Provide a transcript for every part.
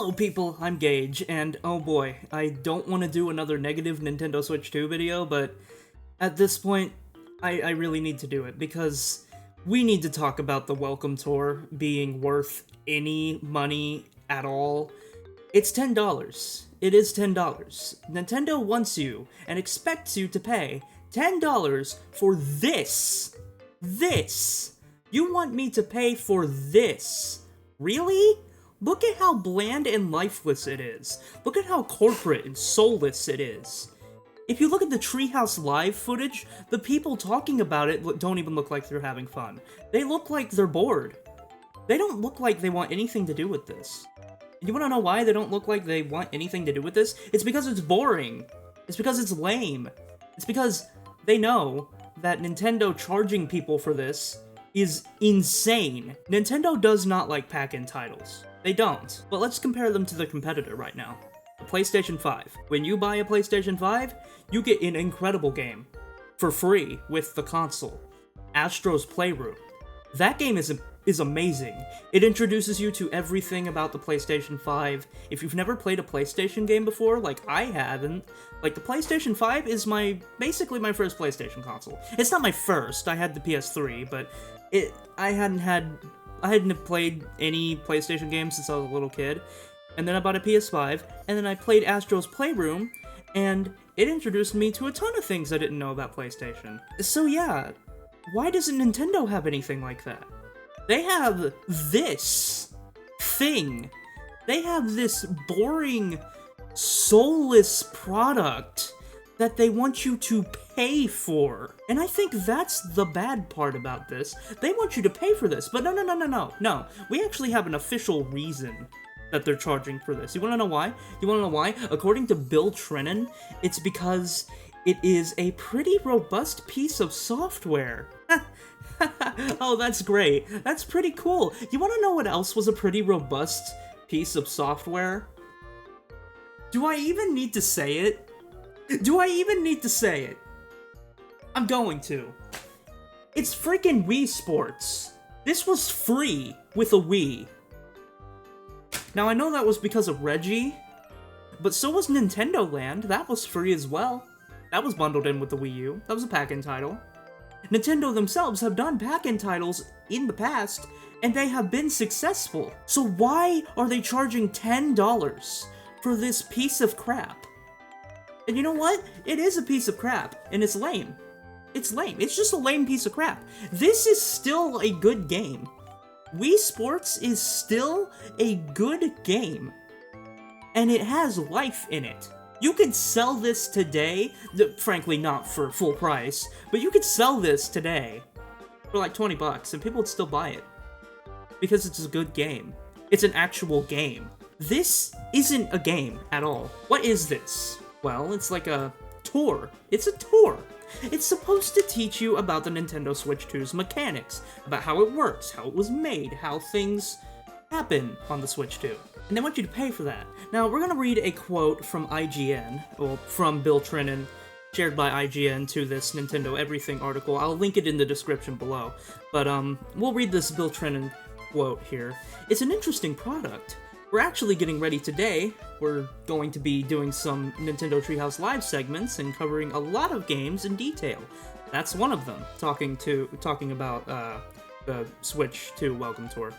Hello people, I'm Gage, and oh boy, I don't want to do another negative Nintendo Switch 2 video, but at this point, I really need to do it, because we need to talk about the Welcome Tour being worth any money at all. It's $10. It is $10. Nintendo wants you, and expects you to pay $10 for this! This! You want me to pay for this? Really? Look at how bland and lifeless it is. Look at how corporate and soulless it is. If you look at the Treehouse Live footage, the people talking about it don't even look like they're having fun. They look like they're bored. They don't look like they want anything to do with this. And you wanna know why they don't look like they want anything to do with this? It's because it's boring. It's because it's lame. It's because they know that Nintendo charging people for this is insane. Nintendo does not like pack-in titles. They don't. But let's compare them to the competitor right now. The PlayStation 5. When you buy a PlayStation 5, you get an incredible game. For free with the console. Astro's Playroom. That game is amazing. It introduces you to everything about the PlayStation 5. If you've never played a PlayStation game before, like I haven't, like the PlayStation 5 is basically my first PlayStation console. It's not my first, I had the PS3, but I hadn't played any PlayStation games since I was a little kid, and then I bought a PS5, and then I played Astro's Playroom, and it introduced me to a ton of things I didn't know about PlayStation. So yeah, why doesn't Nintendo have anything like that? They have this thing. They have this boring, soulless product that they want you to pay for. And I think that's the bad part about this. They want you to pay for this, but no. We actually have an official reason that they're charging for this. You wanna know why? According to Bill Trinen, it's because it is a pretty robust piece of software. Oh, that's great. That's pretty cool. You wanna know what else was a pretty robust piece of software? Do I even need to say it? I'm going to. It's freaking Wii Sports. This was free with a Wii. Now I know that was because of Reggie, but so was Nintendo Land. That was free as well. That was bundled in with the Wii U. That was a pack-in title. Nintendo themselves have done pack-in titles in the past, and they have been successful. So why are they charging $10 for this piece of crap? And you know what? It is a piece of crap, and it's lame. It's lame. It's just a lame piece of crap. This is still a good game. Wii Sports is still a good game. And it has life in it. You could sell this today, frankly not for full price, but you could sell this today for like 20 bucks and people would still buy it. Because it's a good game. It's an actual game. This isn't a game at all. What is this? Well, it's like a tour. It's a tour. It's supposed to teach you about the Nintendo Switch 2's mechanics, about how it works, how it was made, how things happen on the Switch 2. And they want you to pay for that. Now, we're gonna read a quote from IGN, or from Bill Trinen, shared by IGN to this Nintendo Everything article. I'll link it in the description below. But, we'll read this Bill Trinen quote here. It's an interesting product. We're actually getting ready today. We're going to be doing some Nintendo Treehouse Live segments and covering a lot of games in detail. That's one of them, talking about the Switch 2 Welcome Tour.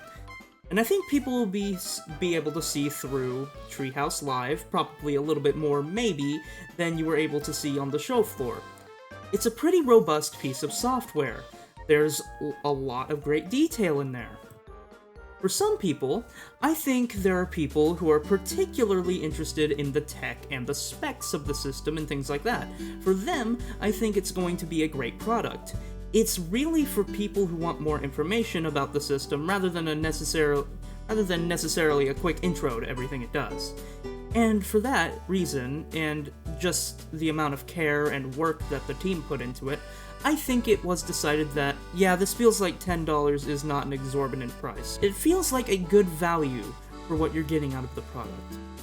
And I think people will be able to see through Treehouse Live, probably a little bit more, maybe, than you were able to see on the show floor. It's a pretty robust piece of software. There's a lot of great detail in there. For some people, I think there are people who are particularly interested in the tech and the specs of the system and things like that. For them, I think it's going to be a great product. It's really for people who want more information about the system rather than necessarily a quick intro to everything it does. And for that reason, and just the amount of care and work that the team put into it, I think it was decided that, yeah, this feels like $10 is not an exorbitant price. It feels like a good value for what you're getting out of the product.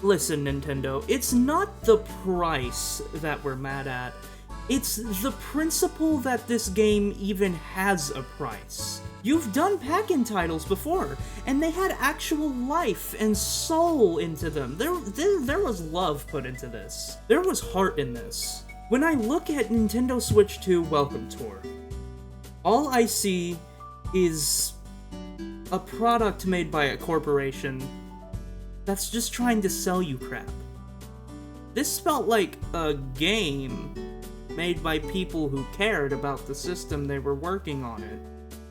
Listen, Nintendo, it's not the price that we're mad at. It's the principle that this game even has a price. You've done pack-in titles before, and they had actual life and soul into them. There was love put into this. There was heart in this. When I look at Nintendo Switch 2 Welcome Tour, all I see is a product made by a corporation that's just trying to sell you crap. This felt like a game made by people who cared about the system they were working on it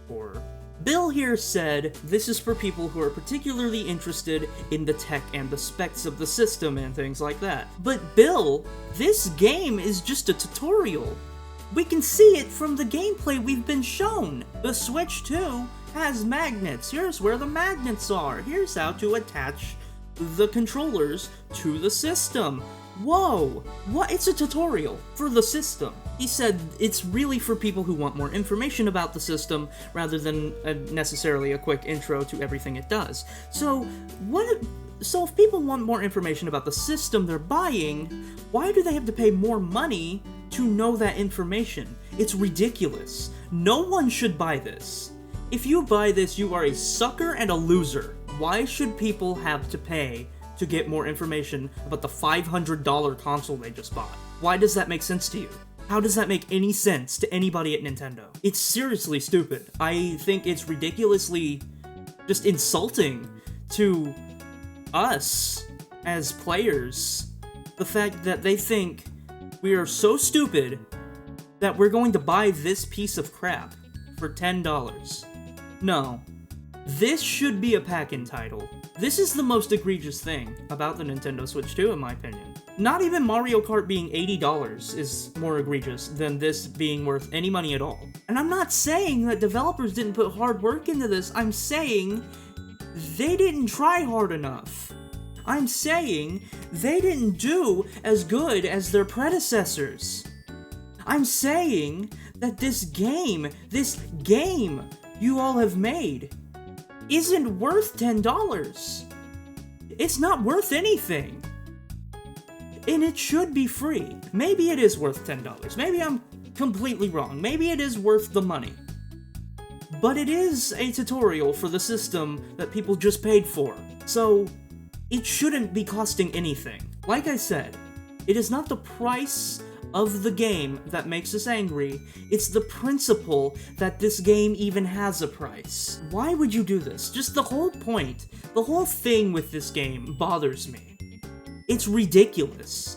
for. Bill here said this is for people who are particularly interested in the tech and the specs of the system and things like that. But Bill, this game is just a tutorial. We can see it from the gameplay we've been shown. The Switch 2 has magnets. Here's where the magnets are. Here's how to attach the controllers to the system. Whoa! What? It's a tutorial for the system. He said it's really for people who want more information about the system rather than necessarily a quick intro to everything it does. So if people want more information about the system they're buying, why do they have to pay more money to know that information? It's ridiculous. No one should buy this. If you buy this, you are a sucker and a loser. Why should people have to pay to get more information about the $500 console they just bought? Why does that make sense to you? How does that make any sense to anybody at Nintendo? It's seriously stupid. I think it's ridiculously just insulting to us as players. The fact that they think we are so stupid that we're going to buy this piece of crap for $10. No. This should be a pack-in title. This is the most egregious thing about the Nintendo Switch 2, in my opinion. Not even Mario Kart being $80 is more egregious than this being worth any money at all. And I'm not saying that developers didn't put hard work into this, I'm saying they didn't try hard enough. I'm saying they didn't do as good as their predecessors. I'm saying that this game you all have made isn't worth $10. It's not worth anything. And it should be free. Maybe it is worth $10. Maybe I'm completely wrong. Maybe it is worth the money. But it is a tutorial for the system that people just paid for. So, it shouldn't be costing anything. Like I said, it is not the price of the game that makes us angry, it's the principle that this game even has a price. Why would you do this? Just the whole point, the whole thing with this game bothers me. It's ridiculous.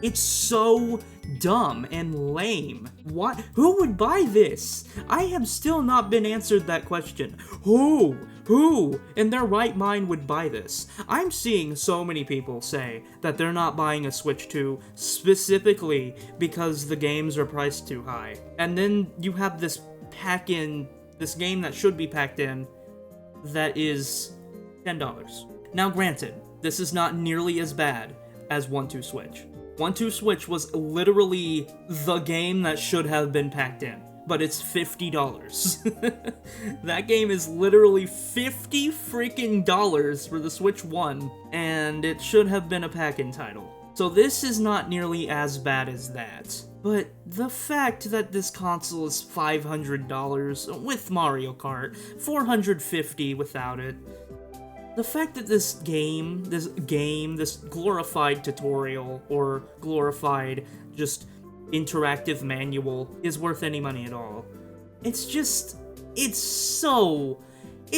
It's so dumb and lame. What? Who would buy this? I have still not been answered that question. Who in their right mind would buy this? I'm seeing so many people say that they're not buying a Switch 2 specifically because the games are priced too high. And then you have this this game that should be packed in, that is $10. Now granted, this is not nearly as bad as 1-2 Switch. 1-2 Switch was literally the game that should have been packed in, but it's $50. That game is literally $50 freaking dollars for the Switch 1, and it should have been a pack-in title. So this is not nearly as bad as that. But the fact that this console is $500 with Mario Kart, $450 without it, the fact that this glorified tutorial, or glorified just interactive manual, is worth any money at all. It's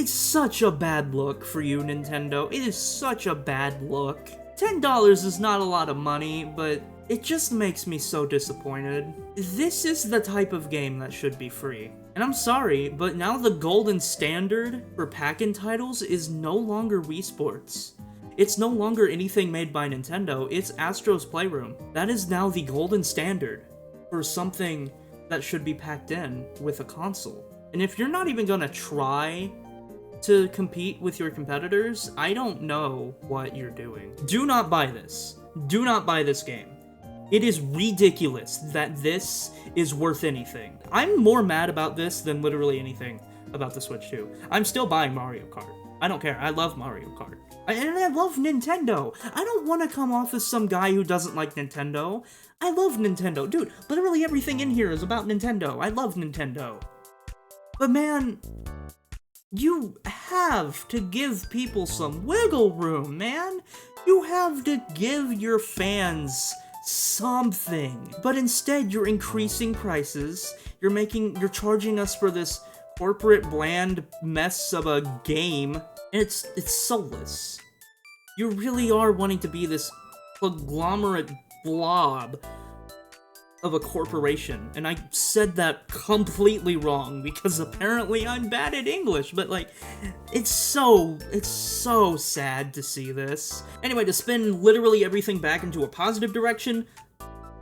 such a bad look for you, Nintendo. It is such a bad look. $10 is not a lot of money, but it just makes me so disappointed. This is the type of game that should be free. And I'm sorry, but now the golden standard for pack-in titles is no longer Wii Sports. It's no longer anything made by Nintendo, it's Astro's Playroom. That is now the golden standard for something that should be packed in with a console. And if you're not even gonna try to compete with your competitors, I don't know what you're doing. Do not buy this. Do not buy this game. It is ridiculous that this is worth anything. I'm more mad about this than literally anything about the Switch 2. I'm still buying Mario Kart. I don't care. I love Mario Kart. And I love Nintendo. I don't want to come off as some guy who doesn't like Nintendo. I love Nintendo. Dude, literally everything in here is about Nintendo. I love Nintendo. But man, You have to give people some wiggle room, man. You have to give your fans something. But instead, you're increasing prices. You're charging us for this corporate bland mess of a game. And it's soulless. You really are wanting to be this conglomerate blob of a corporation, and I said that completely wrong because apparently I'm bad at English, but like, it's so sad to see this. Anyway, to spin literally everything back into a positive direction,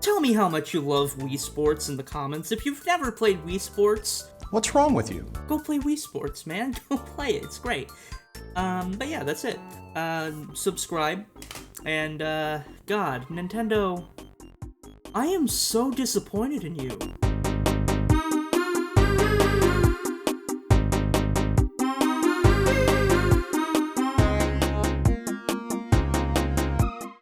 tell me how much you love Wii Sports in the comments. If you've never played Wii Sports, what's wrong with you? Go play Wii Sports, man. Go play it, it's great. But yeah, that's it. Subscribe, and God, Nintendo, I am so disappointed in you.